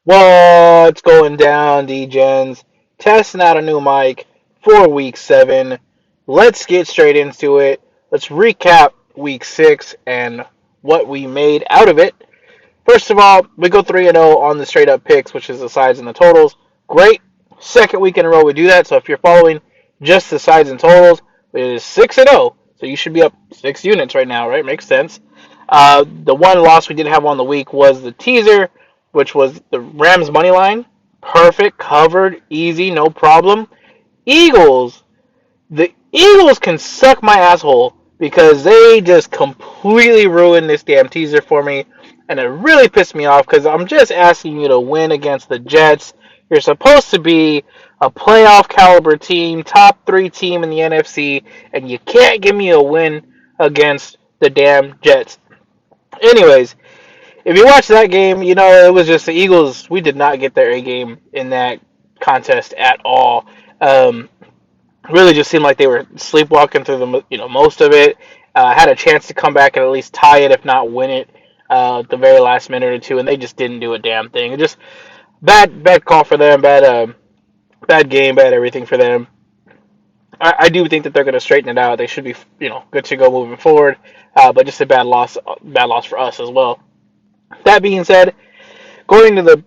What's going down, D-Gens? Testing out a new mic for week 7. Let's get straight into it. Let's recap week 6 and what we made out of it. First of all, we go 3-0 on the straight up picks, which is the sides and the totals. Great. Second week in a row we do that. So if you're following just the sides and totals, it is 6-0. So you should be up 6 units right now, right? Makes sense. The one loss we did have on the week was the teaser, which was the Rams money line. Perfect, covered, easy, no problem. Eagles. The Eagles can suck my asshole because they just completely ruined this damn teaser for me. And it really pissed me off because I'm just asking you to win against the Jets. You're supposed to be a playoff caliber team, top 3 team in the NFC, and you can't give me a win against the damn Jets. Anyways, if you watch that game, you know it was just the Eagles. We did not get their A game in that contest at all. Um, Really, just seemed like they were sleepwalking through the most of it. Had a chance to come back and at least tie it, if not win it, at the very last minute or two, and they just didn't do a damn thing. It just bad call for them, bad game, bad everything for them. I do think that they're going to straighten it out. They should be good to go moving forward, but just a bad loss for us as well. That being said, going to the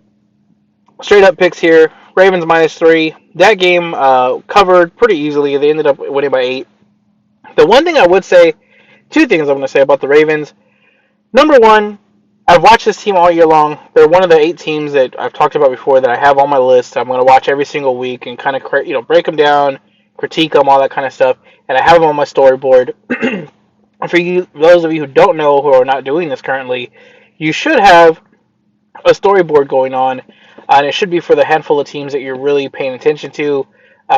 straight up picks here. Ravens -3. That game covered pretty easily. They ended up winning by 8. The one thing I would say, two things I'm going to say about the Ravens. Number one, I've watched this team all year long. They're one of the 8 teams that I've talked about before that I have on my list. I'm going to watch every single week and kind of break them down, critique them, all that kind of stuff. And I have them on my storyboard. For you, those of you who don't know, who are not doing this currently, you should have a storyboard going on, and it should be for the handful of teams that you're really paying attention to.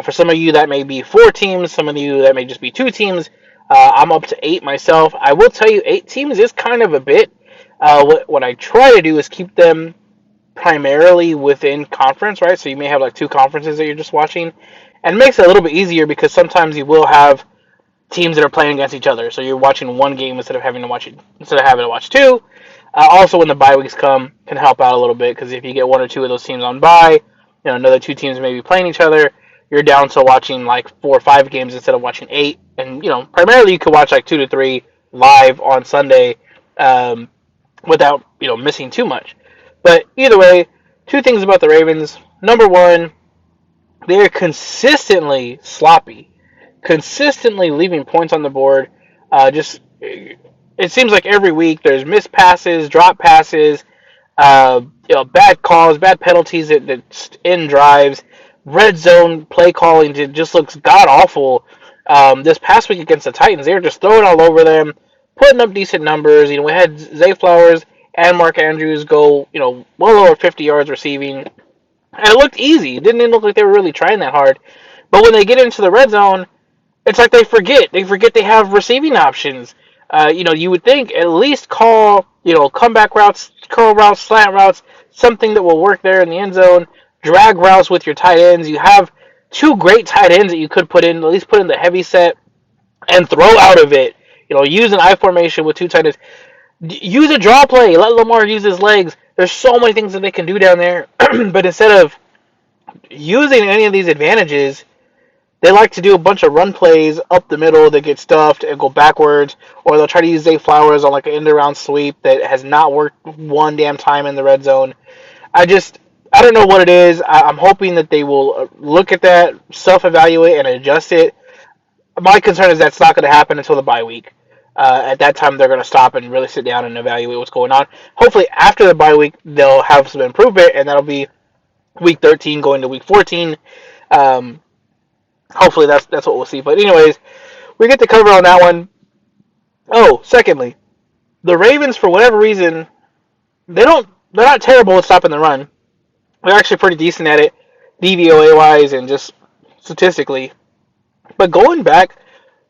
For some of you, that may be 4 teams. Some of you, that may just be 2 teams. I'm up to 8 myself. I will tell you, 8 teams is kind of a bit. What I try to do is keep them primarily within conference, right? So you may have like 2 conferences that you're just watching, and it makes it a little bit easier because sometimes you will have teams that are playing against each other. So you're watching one game instead of having to watch 2. Also, when the bye weeks come, can help out a little bit because if you get 1 or 2 of those teams on bye, another 2 teams may be playing each other. You're down to watching like 4 or 5 games instead of watching 8, and primarily you could watch like 2 to 3 live on Sunday um, without missing too much. But either way, 2 things about the Ravens. Number one, they're consistently sloppy, consistently leaving points on the board. Just it seems like every week there's missed passes, drop passes, bad calls, bad penalties that end drives. Red zone play calling just looks god awful. This past week against the Titans, they were just throwing all over them, putting up decent numbers. We had Zay Flowers and Mark Andrews go, well over 50 yards receiving, and it looked easy. It didn't even look like they were really trying that hard. But when they get into the red zone, it's like they forget. They forget they have receiving options. You would think at least call, comeback routes, curl routes, slant routes, something that will work there in the end zone. Drag routes with your tight ends. You have 2 great tight ends that you could put in, at least put in the heavy set and throw out of it. Use an I formation with 2 tight ends. Use a draw play. Let Lamar use his legs. There's so many things that they can do down there. But instead of using any of these advantages, they like to do a bunch of run plays up the middle that get stuffed and go backwards, or they'll try to use Zay Flowers on like an end-around sweep that has not worked one damn time in the red zone. I don't know what it is. I'm hoping that they will look at that, self-evaluate, and adjust it. My concern is that's not going to happen until the bye week. At that time, they're going to stop and really sit down and evaluate what's going on. Hopefully, after the bye week, they'll have some improvement, and that'll be week 13 going to week 14. Hopefully that's what we'll see. But anyways, we get to cover on that one. Oh, secondly, the Ravens for whatever reason they're not terrible at stopping the run. They're actually pretty decent at it, DVOA wise and just statistically. But going back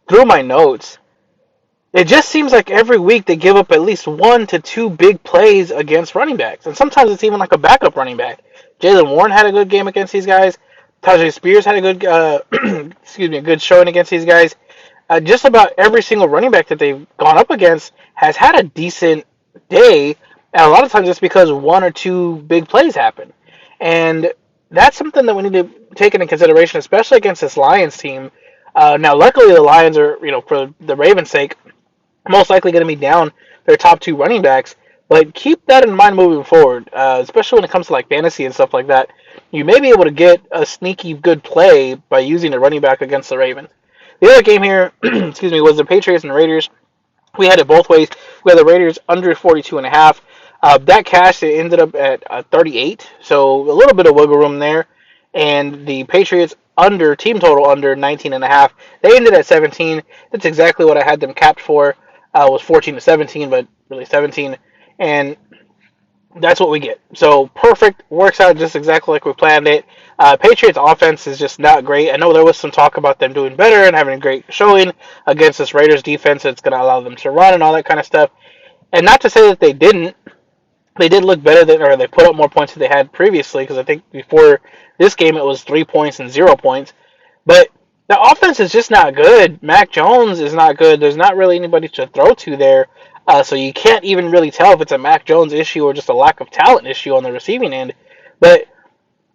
through my notes, it just seems like every week they give up at least 1 to 2 big plays against running backs, and sometimes it's even like a backup running back. Jalen Warren had a good game against these guys. Tajay Spears had a good, a good showing against these guys. Just about every single running back that they've gone up against has had a decent day, and a lot of times it's because 1 or 2 big plays happen. And that's something that we need to take into consideration, especially against this Lions team. Now, luckily, the Lions are, for the Ravens' sake, most likely going to be down their top two running backs. But keep that in mind moving forward, especially when it comes to like fantasy and stuff like that. You may be able to get a sneaky good play by using a running back against the Ravens. The other game here, excuse me, was the Patriots and the Raiders. We had it both ways. We had the Raiders under 42.5. That cash it ended up at 38, so a little bit of wiggle room there. And the Patriots under team total under 19.5. They ended at 17. That's exactly what I had them capped for. Was 14 to 17, but really 17, and that's what we get. So perfect, works out just exactly like we planned it. Patriots offense is just not great. I know there was some talk about them doing better and having a great showing against this Raiders defense that's going to allow them to run and all that kind of stuff. And not to say that they didn't. They did look better than, or they put up more points than they had previously, because I think before this game it was 3 points and 0 points. But the offense is just not good. Mac Jones is not good. There's not really anybody to throw to there. So you can't even really tell if it's a Mac Jones issue or just a lack of talent issue on the receiving end. But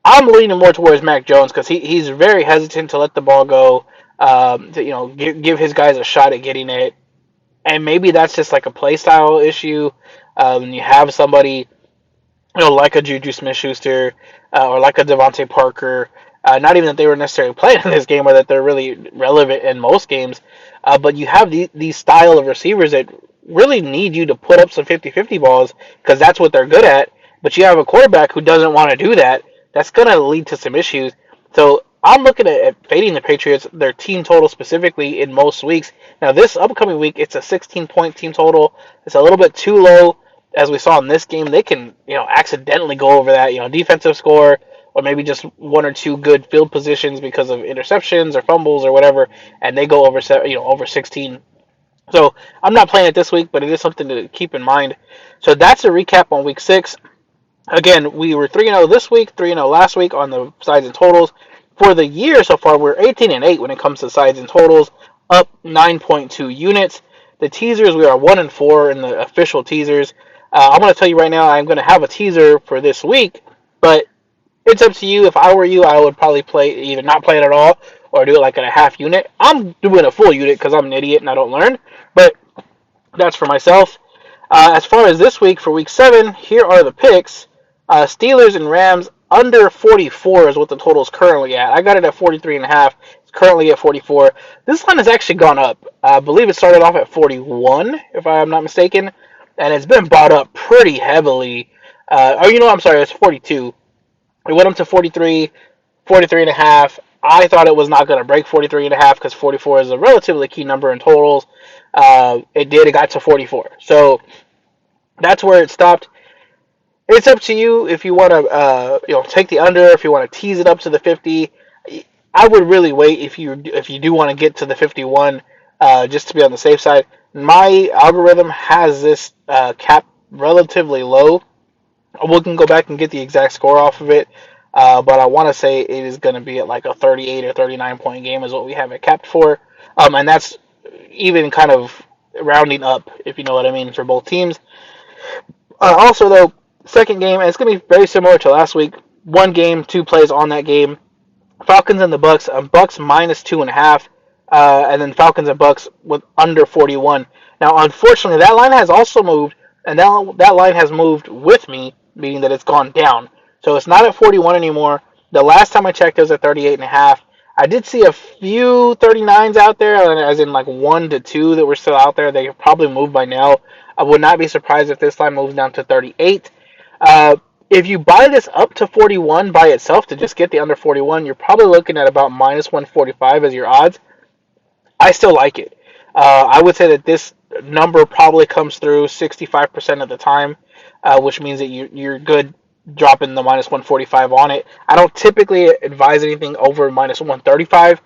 I'm leaning more towards Mac Jones because he's very hesitant to let the ball go. To, give his guys a shot at getting it, and maybe that's just like a play style issue. You have somebody, like a Juju Smith-Schuster or like a Devontae Parker. Not even that they were necessarily playing in this game or that they're really relevant in most games, but you have these style of receivers that really need you to put up some 50-50 balls because that's what they're good at. But you have a quarterback who doesn't want to do that. That's going to lead to some issues. So I'm looking at fading the Patriots, their team total specifically in most weeks. Now this upcoming week, it's a 16-point team total. It's a little bit too low. As we saw in this game, they can, accidentally go over that, defensive score, or maybe just one or two good field positions because of interceptions or fumbles or whatever, and they go over, over 16. So I'm not playing it this week, but it is something to keep in mind. So that's a recap on week 6. Again, we were 3-0 this week, 3-0 last week on the sides and totals. For the year so far, we're 18-8 when it comes to sides and totals, up 9.2 units. The teasers, we are 1-4 in the official teasers. I'm going to tell you right now, I'm going to have a teaser for this week, but it's up to you. If I were you, I would probably either not play it at all or do it like at a half unit. I'm doing a full unit because I'm an idiot and I don't learn, but that's for myself. As far as this week, for week 7, here are the picks. Steelers and Rams under 44 is what the total is currently at. I got it at 43.5. It's currently at 44. This line has actually gone up. I believe it started off at 41, if I'm not mistaken, and it's been bought up pretty heavily. I'm sorry, it's 42. It went up to 43, 43.5. I thought it was not going to break 43.5 because 44 is a relatively key number in totals. It did. It got to 44. So that's where it stopped. It's up to you if you want to, take the under. If you want to tease it up to the 50, I would really wait if you do want to get to the 51, just to be on the safe side. My algorithm has this cap relatively low. We can go back and get the exact score off of it, but I want to say it is going to be at like a 38 or 39 point game is what we have it capped for, and that's even kind of rounding up, if you know what I mean, for both teams. Also, though, second game, and it's going to be very similar to last week. One game, two plays on that game. Falcons and the Bucs. Bucs minus 2.5, and then Falcons and Bucs with under 41. Now, unfortunately, that line has also moved, and that line has moved with me, meaning that it's gone down. So it's not at 41 anymore. The last time I checked, it was at 38.5. I did see a few 39s out there, as in like 1 to 2 that were still out there. They probably moved by now. I would not be surprised if this line moves down to 38. If you buy this up to 41 by itself to just get the under 41, you're probably looking at about minus 145 as your odds. I still like it. I would say that this number probably comes through 65% of the time, which means that you're good dropping the minus 145 on it. I don't typically advise anything over minus 135,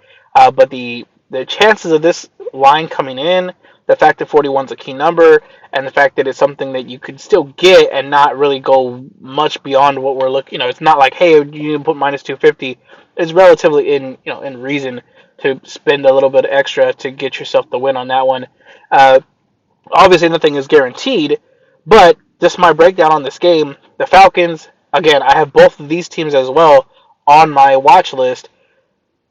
but the chances of this line coming in, the fact that 41 is a key number, and the fact that it's something that you could still get and not really go much beyond what we're looking. It's not like, hey, you need to put minus 250. It's relatively in reason to spend a little bit extra to get yourself the win on that one. Obviously, nothing is guaranteed, but just my breakdown on this game: the Falcons again, I have both of these teams as well on my watch list.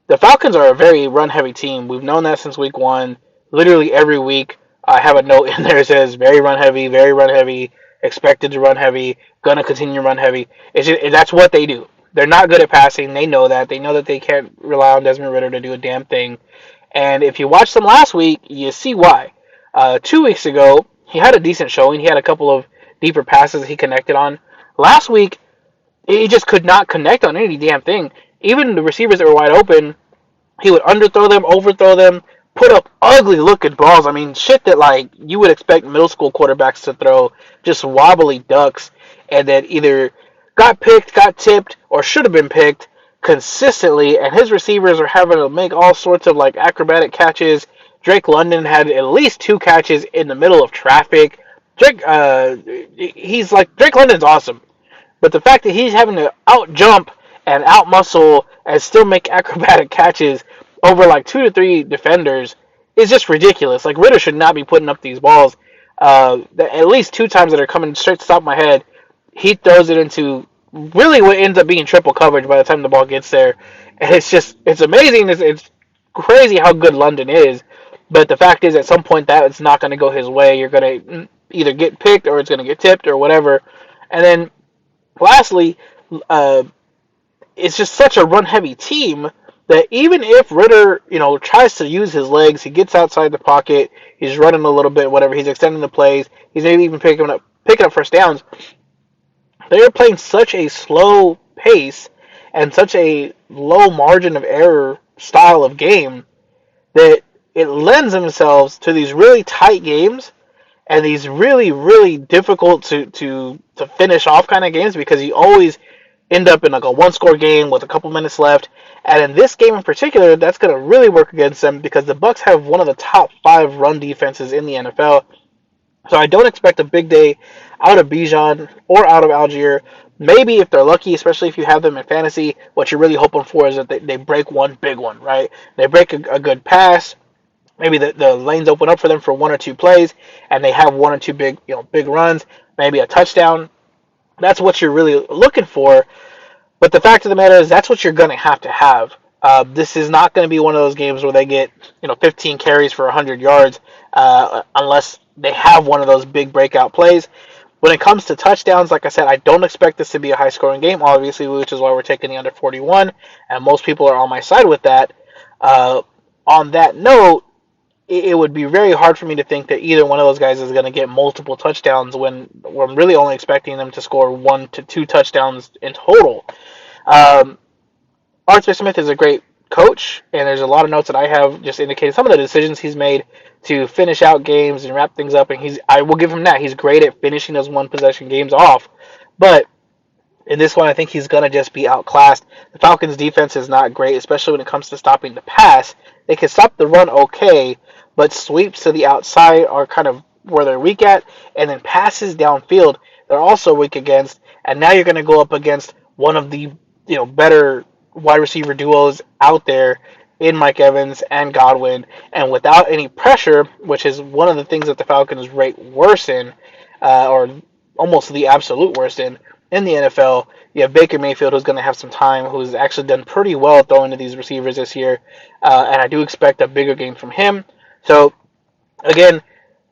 The Falcons are a very run-heavy team. We've known that since week one. Literally every week, I have a note in there that says very run heavy, expected to run heavy, gonna continue to run heavy. That's what they do. They're not good at passing. They know that. They know that they can't rely on Desmond Ridder to do a damn thing. And if you watched them last week, you see why. 2 weeks ago, he had a decent showing. He had a couple of deeper passes he connected on. Last week, he just could not connect on any damn thing. Even the receivers that were wide open, he would underthrow them, overthrow them, put up ugly looking balls. I mean, shit that like you would expect middle school quarterbacks to throw, just wobbly ducks, and that either got picked, got tipped, or should have been picked consistently. And his receivers are having to make all sorts of like acrobatic catches. Drake London had at least 2 catches in the middle of traffic. Drake London's awesome. But the fact that he's having to out jump and out muscle and still make acrobatic catches over like 2 to 3 defenders is just ridiculous. Like Ritter should not be putting up these balls. At least 2 times that are coming straight to the top of my head, he throws it into really what ends up being triple coverage by the time the ball gets there. And it's amazing. It's crazy how good London is. But the fact is, at some point, that it's not going to go his way. You're going to either get picked or it's going to get tipped or whatever. And then lastly, uh, it's just such a run-heavy team that even if Ritter, tries to use his legs, he gets outside the pocket, he's running a little bit, whatever, he's extending the plays, he's maybe even picking up first downs. They're playing such a slow pace and such a low margin of error style of game that it lends themselves to these really tight games and these really, really difficult to finish off kind of games because you always end up in like a one-score game with a couple minutes left. And in this game in particular, that's going to really work against them because the Bucs have one of the top 5 run defenses in the NFL. So I don't expect a big day out of Bijan or out of Algier. Maybe if they're lucky, especially if you have them in fantasy, what you're really hoping for is that they break one big one, right? They break a good pass. Maybe the lanes open up for them for 1 or 2 plays, and they have 1 or 2 big runs, maybe a touchdown. That's what you're really looking for. But the fact of the matter is, that's what you're going to have. This is not going to be one of those games where they get 15 carries for 100 yards unless they have one of those big breakout plays. When it comes to touchdowns, like I said, I don't expect this to be a high-scoring game, obviously, which is why we're taking the under 41, and most people are on my side with that. On that note, it would be very hard for me to think that either one of those guys is going to get multiple touchdowns when I'm really only expecting them to score 1 to 2 touchdowns in total. Arthur Smith is a great coach, and there's a lot of notes that I have just indicated some of the decisions he's made to finish out games and wrap things up, and I will give him that. He's great at finishing those one-possession games off, but in this one, I think he's going to just be outclassed. The Falcons' defense is not great, especially when it comes to stopping the pass. They can stop the run okay, but sweeps to the outside are kind of where they're weak at, and then passes downfield they're also weak against. And now you're going to go up against one of the better wide receiver duos out there in Mike Evans and Godwin, and without any pressure, which is one of the things that the Falcons rate worse in, or almost the absolute worst in the NFL. You have Baker Mayfield, who's going to have some time, who's actually done pretty well throwing to these receivers this year, and I do expect a bigger game from him. So, again,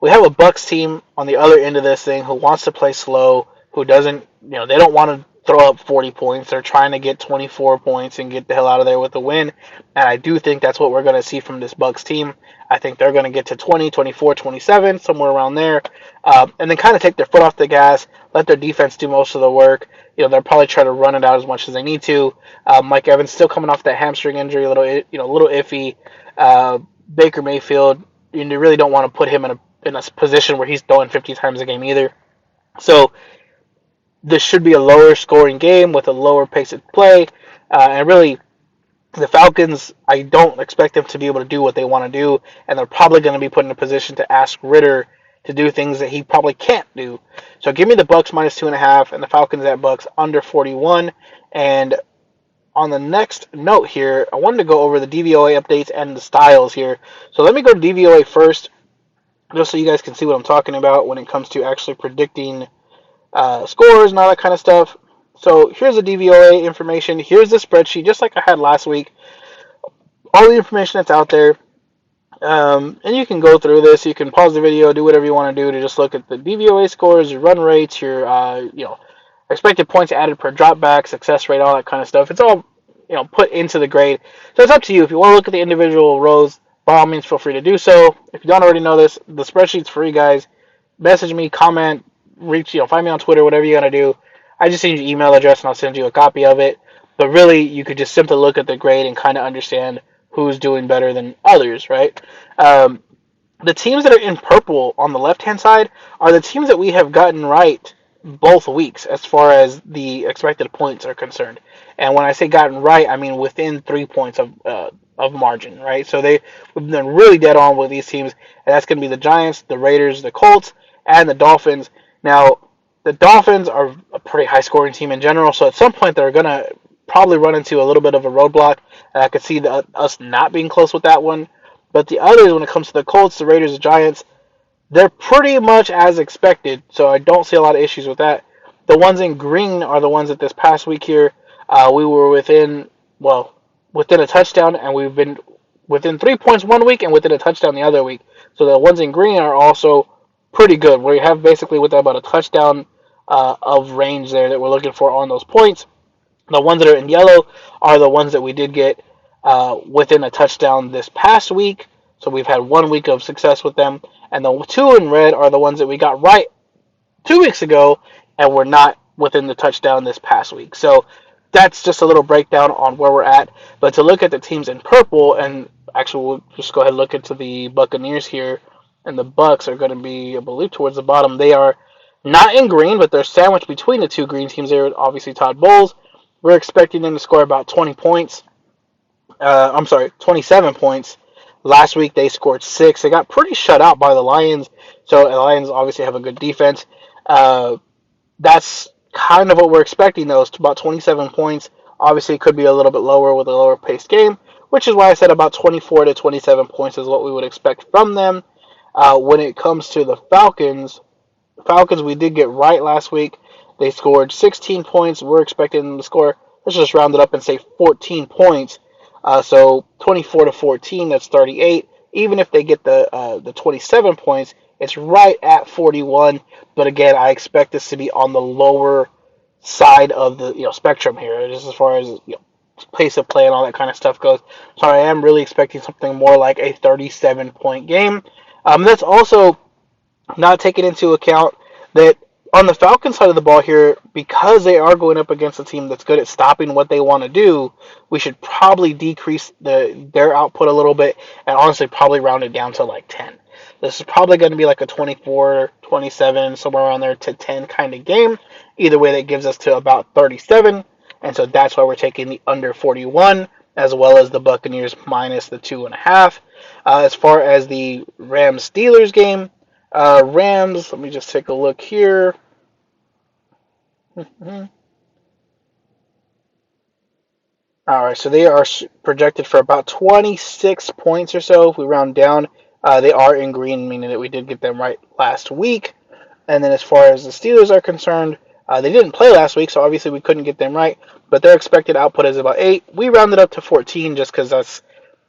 we have a Bucs team on the other end of this thing who wants to play slow, who doesn't, they don't want to throw up 40 points. They're trying to get 24 points and get the hell out of there with the win. And I do think that's what we're going to see from this Bucs team. I think they're going to get to 20, 24, 27, somewhere around there, and then kind of take their foot off the gas, let their defense do most of the work. They'll probably try to run it out as much as they need to. Mike Evans still coming off that hamstring injury, a little iffy. Baker Mayfield, you really don't want to put him in a position where he's throwing 50 times a game either. So this should be a lower scoring game with a lower pace of play. And really, the Falcons, I don't expect them to be able to do what they want to do. And they're probably going to be put in a position to ask Ritter to do things that he probably can't do. So give me the Bucs minus 2.5 and the Falcons at Bucs under 41. And on the next note here, I wanted to go over the DVOA updates and the styles here. So let me go to DVOA first, just so you guys can see what I'm talking about when it comes to actually predicting scores and all that kind of stuff. So here's the DVOA information. Here's the spreadsheet, just like I had last week. All the information that's out there. And you can go through this. You can pause the video, do whatever you want to do to just look at the DVOA scores, your run rates, your expected points added per dropback, success rate, all that kind of stuff. It's all put into the grade. So it's up to you. If you want to look at the individual rows, by all means, feel free to do so. If you don't already know this, the spreadsheet's free, guys. Message me, comment, find me on Twitter, whatever you gotta do. I just need your email address and I'll send you a copy of it. But really, you could just simply look at the grade and kind of understand who's doing better than others, right? Um, the teams that are in purple on the left-hand side are the teams that we have gotten right both weeks as far as the expected points are concerned. And when I say gotten right, I mean within 3 points of margin, right? So we've been really dead on with these teams, and that's going to be the Giants, the Raiders, the Colts, and the Dolphins. Now, the Dolphins are a pretty high-scoring team in general, so at some point they're going to probably run into a little bit of a roadblock, and I could see us not being close with that one. But the others, when it comes to the Colts, the Raiders, the Giants, they're pretty much as expected, so I don't see a lot of issues with that. The ones in green are the ones that this past week here we were within a touchdown, and we've been within 3 points one week and within a touchdown the other week. So the ones in green are also pretty good. We have basically with about a touchdown of range there that we're looking for on those points. The ones that are in yellow are the ones that we did get within a touchdown this past week. So we've had 1 week of success with them. And the two in red are the ones that we got right 2 weeks ago and we're not within the touchdown this past week. So that's just a little breakdown on where we're at. But to look at the teams in purple, and actually we'll just go ahead and look into the Buccaneers here. And the Bucs are going to be, I believe, towards the bottom. They are not in green, but they're sandwiched between the two green teams there. Obviously, Todd Bowles. We're expecting them to score about 20 points. 27 points. Last week they scored 6. They got pretty shut out by the Lions. So the Lions obviously have a good defense. That's kind of what we're expecting, though. It's about 27 points. Obviously, it could be a little bit lower with a lower paced game, which is why I said about 24 to 27 points is what we would expect from them. When it comes to the Falcons, we did get right last week. They scored 16 points. We're expecting them to score, let's just round it up and say 14 points. So 24 to 14, that's 38. Even if they get the 27 points, it's right at 41. But again, I expect this to be on the lower side of the spectrum here, just as far as pace of play and all that kind of stuff goes. So I am really expecting something more like a 37-point game. That's also not taking into account that on the Falcons side of the ball here, because they are going up against a team that's good at stopping what they want to do, we should probably decrease their output a little bit and honestly probably round it down to like 10. This is probably going to be like a 24, 27, somewhere around there to 10 kind of game. Either way, that gives us to about 37, and so that's why we're taking the under 41 as well as the Buccaneers minus the 2.5. As far as the Rams-Steelers game, Rams, let me just take a look here. All right, so they are projected for about 26 points or so. If we round down, they are in green, meaning that we did get them right last week. And then as far as the Steelers are concerned, they didn't play last week, so obviously we couldn't get them right. But their expected output is about 8. We rounded up to 14 just because that's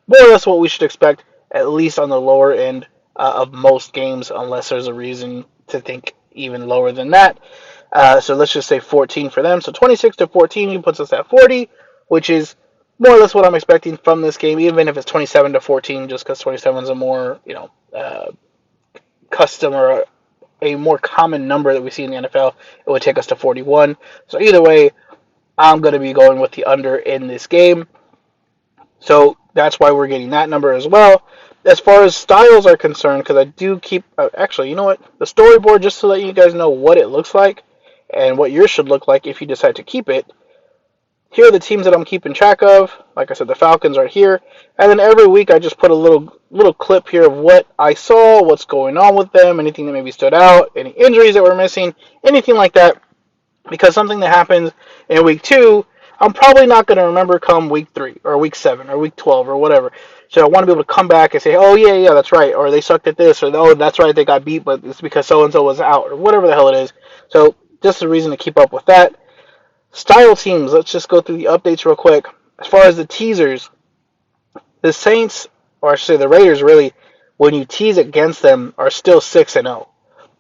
more or less what we should expect, at least on the lower end of most games, unless there's a reason to think even lower than that. So let's just say 14 for them. So 26 to 14 puts us at 40, which is more or less what I'm expecting from this game, even if it's 27 to 14, just because 27 is a more, custom or a more common number that we see in the NFL. It would take us to 41. So either way, I'm going to be going with the under in this game. So that's why we're getting that number as well. As far as styles are concerned, because I do keep... actually, you know what? The storyboard, just to let you guys know what it looks like and what yours should look like if you decide to keep it. Here are the teams that I'm keeping track of. Like I said, the Falcons are here. And then every week I just put a little clip here of what I saw, what's going on with them, anything that maybe stood out, any injuries that we're missing, anything like that. Because something that happens in week 2, I'm probably not going to remember come week 3 or week 7 or week 12 or whatever. So I want to be able to come back and say, oh, yeah, that's right. Or they sucked at this. Or, oh, that's right, they got beat, but it's because so-and-so was out. Or whatever the hell it is. So just a reason to keep up with that. Style teams, let's just go through the updates real quick. As far as the teasers, the Saints, or I should say the Raiders, really, when you tease against them, are still 6-0.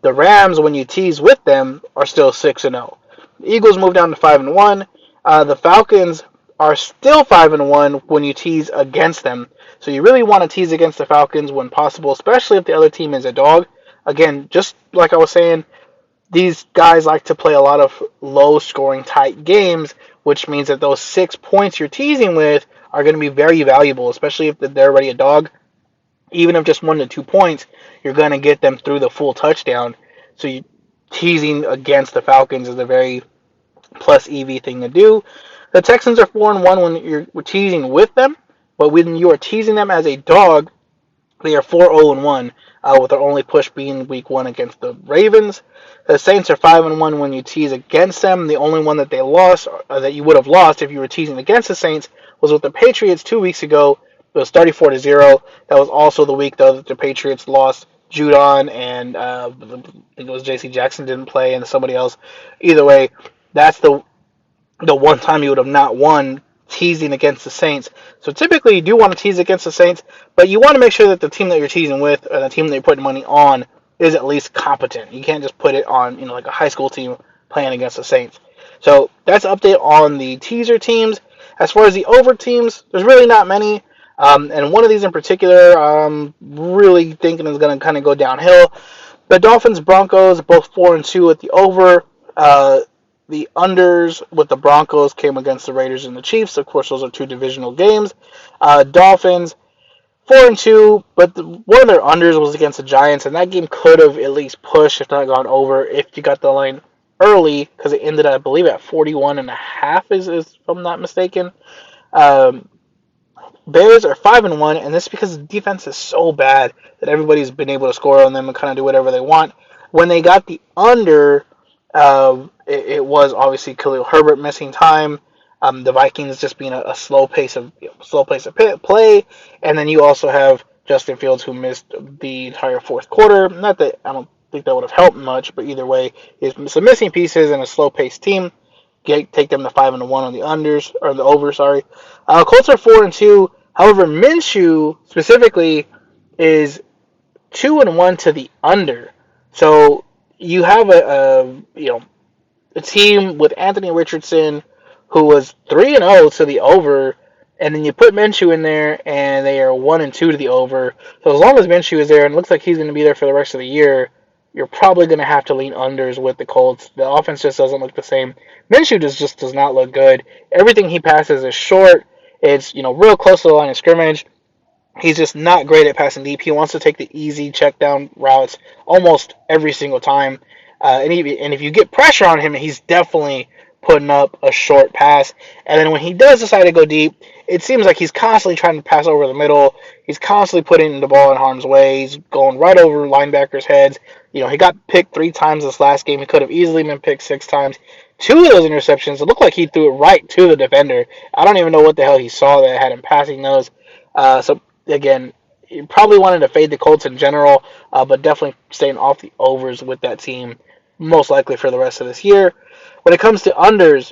The Rams, when you tease with them, are still 6-0. The Eagles moved down to 5-1. The Falcons are still 5-1 when you tease against them. So you really want to tease against the Falcons when possible, especially if the other team is a dog. Again, just like I was saying, these guys like to play a lot of low-scoring tight games, which means that those 6 points you're teasing with are going to be very valuable, especially if they're already a dog. Even if just 1 to 2 points, you're going to get them through the full touchdown. So teasing against the Falcons is a very plus EV thing to do. The Texans are 4-1 when you're teasing with them, but when you are teasing them as a dog, they are 4-0-1, with their only push being week 1 against the Ravens. The Saints are 5-1 when you tease against them. The only one that they lost, that you would have lost if you were teasing against the Saints, was with the Patriots 2 weeks ago. It was 34-0. That was also the week, though, that the Patriots lost Judon and I think it was J.C. Jackson didn't play and somebody else. Either way, that's the one time you would have not won teasing against the Saints. So typically you do want to tease against the Saints, but you want to make sure that the team that you're teasing with or the team that you're putting money on is at least competent. You can't just put it on, like a high school team playing against the Saints. So that's an update on the teaser teams. As far as the over teams, there's really not many. And one of these in particular, I'm really thinking is going to kind of go downhill. The Dolphins Broncos, both 4-2 at the over. The unders with the Broncos came against the Raiders and the Chiefs. Of course, those are two divisional games. Dolphins 4-2, but one of their unders was against the Giants, and that game could have at least pushed, if not gone over, if you got the line early, because it ended, I believe, at 41.5, is if I'm not mistaken. Um, Bears are 5-1, and this is because the defense is so bad that everybody's been able to score on them and kind of do whatever they want. When they got the under, it was obviously Khalil Herbert missing time, the Vikings just being a slow pace of play, and then you also have Justin Fields who missed the entire fourth quarter. Not that I don't think that would have helped much, but either way, it's some missing pieces and a slow paced team. Take them to 5-1 on the unders or the over. Sorry, Colts are 4-2. However, Minshew specifically is 2-1 to the under. So you have a team with Anthony Richardson who was 3-0 to the over, and then you put Minshew in there, and they are 1-2 to the over. So as long as Minshew is there, and it looks like he's going to be there for the rest of the year, you're probably going to have to lean unders with the Colts. The offense just doesn't look the same. Minshew just does not look good. Everything he passes is short. It's real close to the line of scrimmage. He's just not great at passing deep. He wants to take the easy check down routes almost every single time. And if you get pressure on him, he's definitely putting up a short pass. And then when he does decide to go deep, it seems like he's constantly trying to pass over the middle. He's constantly putting the ball in harm's way. He's going right over linebackers' heads. He got picked 3 times this last game. He could have easily been picked 6 times. 2 of those interceptions, it looked like he threw it right to the defender. I don't even know what the hell he saw that had him passing those. So, again, you probably wanted to fade the Colts in general, but definitely staying off the overs with that team, most likely for the rest of this year. When it comes to unders,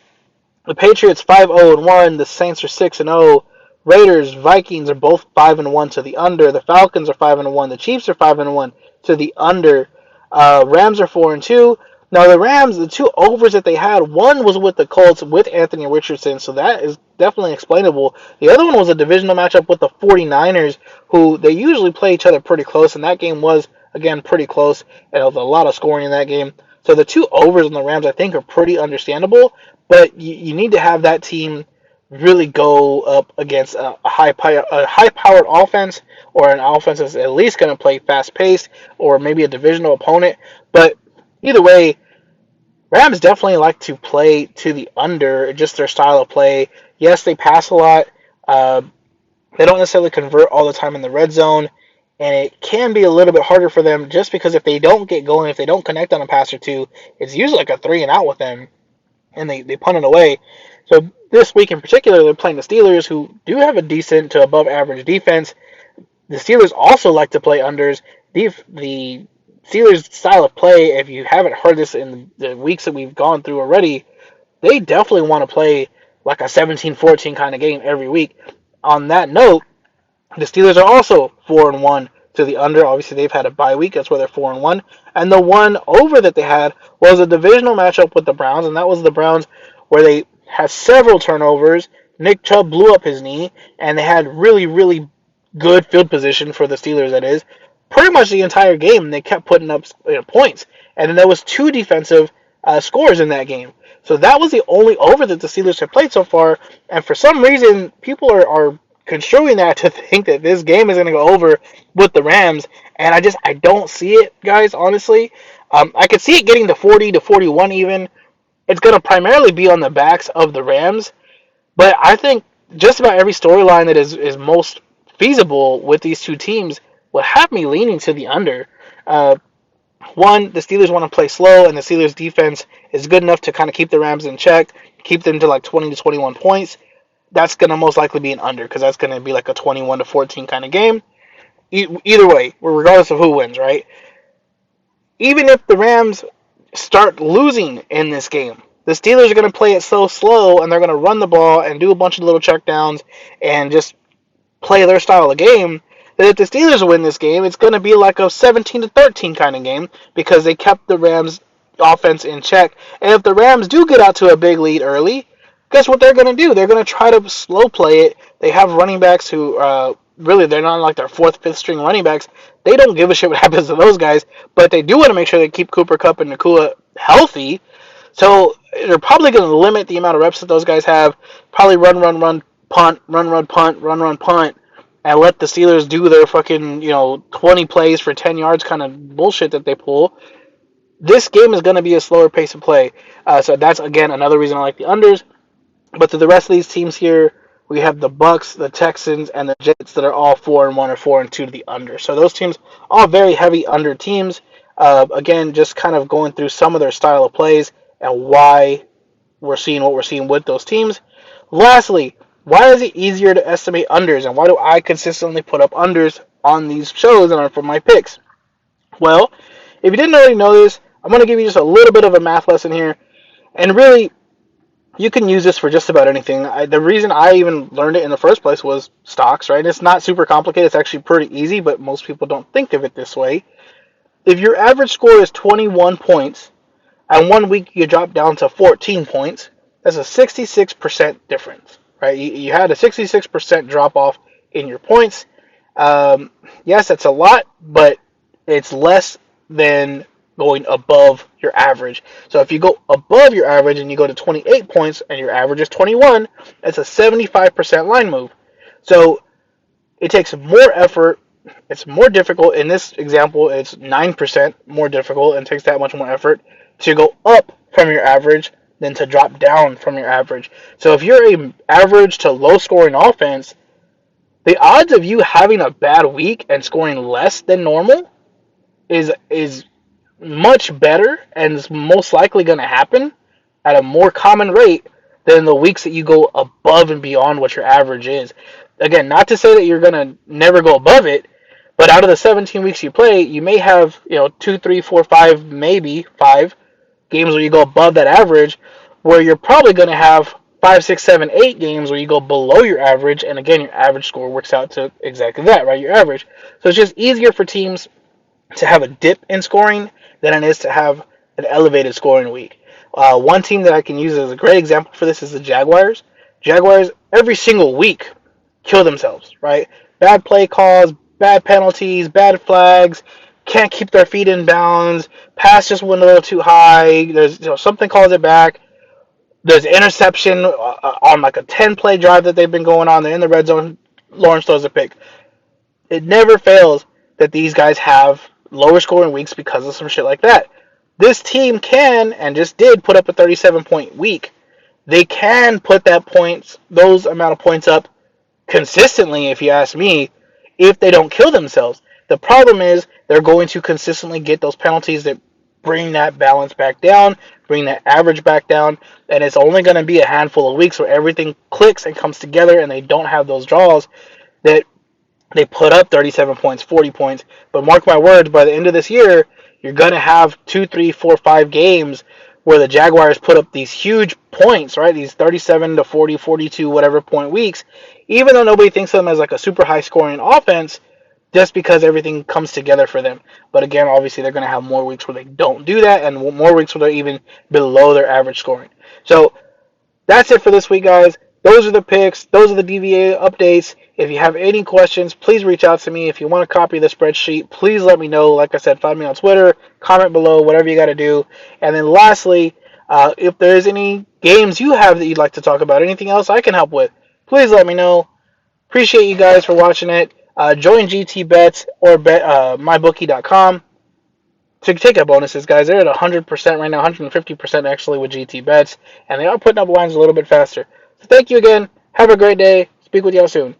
the Patriots 5-0-1, the Saints are 6-0, Raiders, Vikings are both 5-1 to the under, the Falcons are 5-1, the Chiefs are 5-1 to the under, Rams are 4-2. Now the Rams, the 2 overs that they had, one was with the Colts with Anthony Richardson, so that is definitely explainable. The other one was a divisional matchup with the 49ers, who they usually play each other pretty close, and that game was, again, pretty close, and there was a lot of scoring in that game. So the 2 overs on the Rams, I think, are pretty understandable, but you need to have that team really go up against a high-powered offense, or an offense that's at least going to play fast-paced, or maybe a divisional opponent. But either way, Rams definitely like to play to the under, just their style of play. Yes, they pass a lot. They don't necessarily convert all the time in the red zone, and it can be a little bit harder for them just because if they don't get going, if they don't connect on a pass or two, it's usually like a 3-and-out with them, and they punt it away. So this week in particular, they're playing the Steelers, who do have a decent to above-average defense. The Steelers also like to play unders. The Steelers' style of play, if you haven't heard this in the weeks that we've gone through already, they definitely want to play like a 17-14 kind of game every week. On that note, the Steelers are also 4-1 to the under. Obviously, they've had a bye week. That's why they're 4-1. And the one over that they had was a divisional matchup with the Browns, and that was the Browns where they had several turnovers. Nick Chubb blew up his knee, and they had really, really good field position for the Steelers. That is, pretty much the entire game. They kept putting up points, and then there was two defensive scores in that game. So that was the only over that the Steelers have played so far. And for some reason, people are construing that to think that this game is going to go over with the Rams, and I don't see it, guys. Honestly, I could see it getting to 40-41 even. It's going to primarily be on the backs of the Rams, but I think just about every storyline that is most feasible with these two teams would have me leaning to the under. Uh, One, the Steelers want to play slow, and the Steelers defense is good enough to kind of keep the Rams in check, keep them to like 20 to 21 points. That's going to most likely be an under because that's going to be like a 21-14 kind of game. Either way, regardless of who wins, right? Even if the Rams start losing in this game, the Steelers are going to play it so slow, and they're going to run the ball and do a bunch of little checkdowns and just play their style of game. That if the Steelers win this game, it's going to be like a 17-13 kind of game because they kept the Rams offense in check. And if the Rams do get out to a big lead early, guess what they're going to do? They're going to try to slow play it. They have running backs who really they're not like their fourth, fifth string running backs. They don't give a shit what happens to those guys, but they do want to make sure they keep Cooper Kupp and Nakua healthy. So they're probably going to limit the amount of reps that those guys have. Probably run, punt, run, punt, run, punt, and let the Steelers do their fucking 20 plays for 10 yards kind of bullshit that they pull. This game is going to be a slower pace of play. So that's, again, another reason I like the unders. But to the rest of these teams here, we have the Bucs, the Texans, and the Jets that are all 4-1 or 4-2 to the under. So those teams, all very heavy under teams. Again, just kind of going through some of their style of plays and why we're seeing what we're seeing with those teams. Lastly, why is it easier to estimate unders, and why do I consistently put up unders on these shows and for my picks? Well, if you didn't already know this, I'm going to give you just a little bit of a math lesson here. And really, you can use this for just about anything. The reason I even learned it in the first place was stocks, right? It's not super complicated. It's actually pretty easy, but most people don't think of it this way. If your average score is 21 points, and 1 week you drop down to 14 points, that's a 66% difference, right? You had a 66% drop off in your points. Yes, that's a lot, but it's less than going above your average. So if you go above your average and you go to 28 points and your average is 21, that's a 75% line move. So it takes more effort. It's more difficult. In this example, it's 9% more difficult and takes that much more effort to go up from your average than to drop down from your average. So if you're a average to low scoring offense, the odds of you having a bad week and scoring less than normal is much better and is most likely going to happen at a more common rate than the weeks that you go above and beyond what your average is. Again, not to say that you're going to never go above it, but out of the 17 weeks you play, you may have 2, 3, 4, 5, maybe 5 games where you go above that average, where you're probably going to have 5, 6, 7, 8 games where you go below your average, and again, your average score works out to exactly that, right? Your average. So it's just easier for teams to have a dip in scoring than it is to have an elevated scoring week. One team that I can use as a great example for this is the Jaguars. Jaguars, every single week, kill themselves, right? Bad play calls, bad penalties, bad flags, can't keep their feet in bounds, pass just went a little too high, there's something calls it back, there's interception on like a 10-play drive that they've been going on, they're in the red zone, Lawrence throws a pick. It never fails that these guys have lower scoring weeks because of some shit like that. This team can, and just did, put up a 37-point week. They can put those amount of points up consistently, if you ask me, if they don't kill themselves. The problem is they're going to consistently get those penalties that bring that balance back down, bring that average back down, and it's only going to be a handful of weeks where everything clicks and comes together and they don't have those draws that they put up 37 points, 40 points. But mark my words, by the end of this year, you're going to have 2, 3, 4, 5 games where the Jaguars put up these huge points, right? These 37 to 40, 42, whatever point weeks, even though nobody thinks of them as like a super high scoring offense, just because everything comes together for them. But again, obviously they're going to have more weeks where they don't do that, and more weeks where they're even below their average scoring. So that's it for this week, guys. Those are the picks. Those are the DVA updates. If you have any questions, please reach out to me. If you want a copy of the spreadsheet, please let me know. Like I said, find me on Twitter, comment below, whatever you got to do. And then lastly, if there's any games you have that you'd like to talk about, anything else I can help with, please let me know. Appreciate you guys for watching it. Join GTBets or MyBookie.com to take up bonuses, guys. They're at 100% right now, 150% actually with GTBets, and they are putting up lines a little bit faster. So thank you again. Have a great day. Speak with y'all soon.